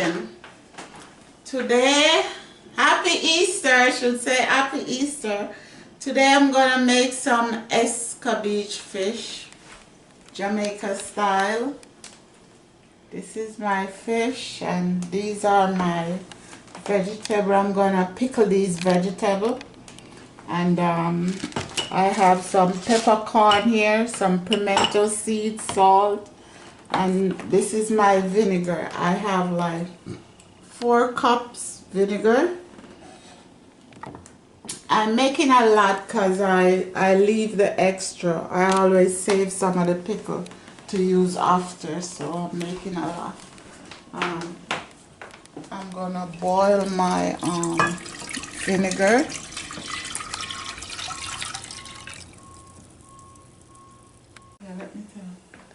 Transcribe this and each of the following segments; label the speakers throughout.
Speaker 1: again. Today, happy Easter, I should say, happy Easter. Today I'm gonna make some Escabeche fish, Jamaican style. This is my fish and these are my vegetable. I'm gonna pickle these vegetables. And I have some peppercorn here, some pimento seed, salt, and this is my vinegar. I have like 4 cups vinegar. I'm making a lot because I leave the extra. I always save some of the pickle to use after, so I'm making a lot. I'm gonna boil my vinegar.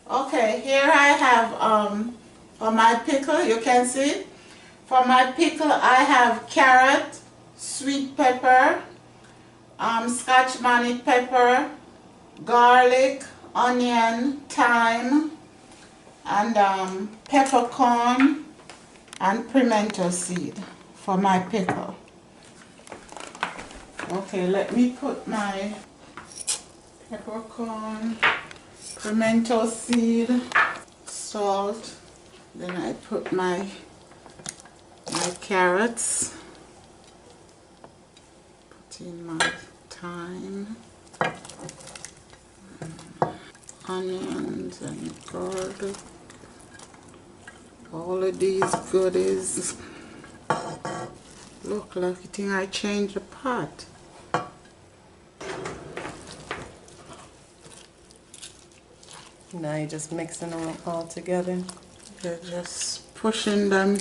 Speaker 1: Okay, here I have for my pickle, you can see. For my pickle I have carrot, sweet pepper, Scotch bonnet pepper, garlic, onion, thyme, and peppercorn and pimento seed for my pickle. Okay, let me put my peppercorn, pimento seed, salt, then I put my carrots, put in my thyme, onions and garlic, all of these goodies. Look like I think I changed the pot.
Speaker 2: Now you're just mixing them all together.
Speaker 1: You're just pushing them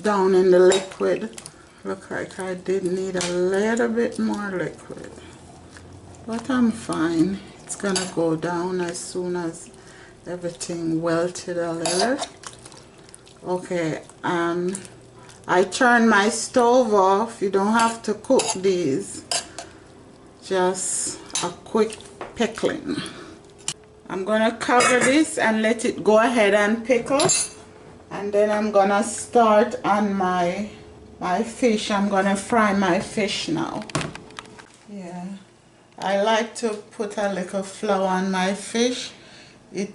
Speaker 1: down in the liquid. Look like I did need a little bit more liquid. But I'm fine. It's gonna go down as soon as everything wilted a little. Okay, I turn my stove off. You don't have to cook these. Just a quick pickling. I'm gonna cover this and let it go ahead and pickle, and then I'm gonna start on my fish. I'm gonna fry my fish now. Yeah, I like to put a little flour on my fish. It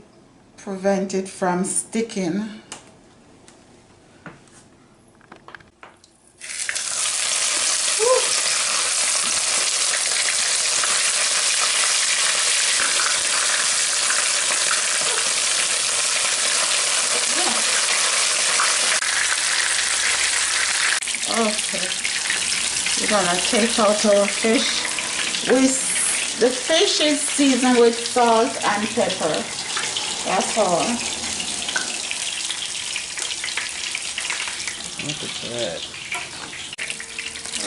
Speaker 1: prevents it from sticking. Okay, we're gonna take out our fish. The fish is seasoned with salt and pepper. That's all.
Speaker 2: Look at that.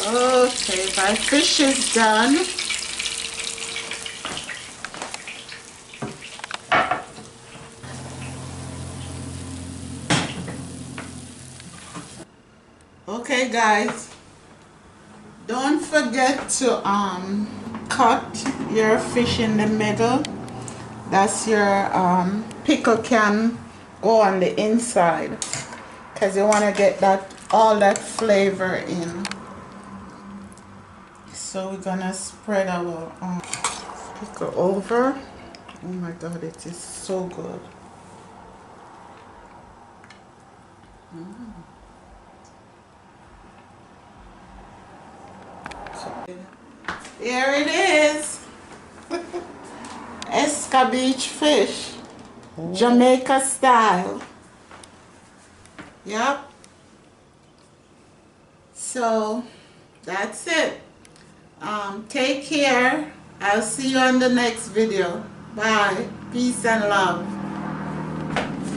Speaker 1: Okay, my fish is done. Okay guys, don't forget to cut your fish in the middle. That's your pickle can go on the inside because you want to get all that flavor in. So we're gonna spread our pickle over. Oh my god, it is so good. Here it is. Escabeche fish, Jamaican style. Yep. So that's it. Take care. I'll see you on the next video. Bye. Peace and love.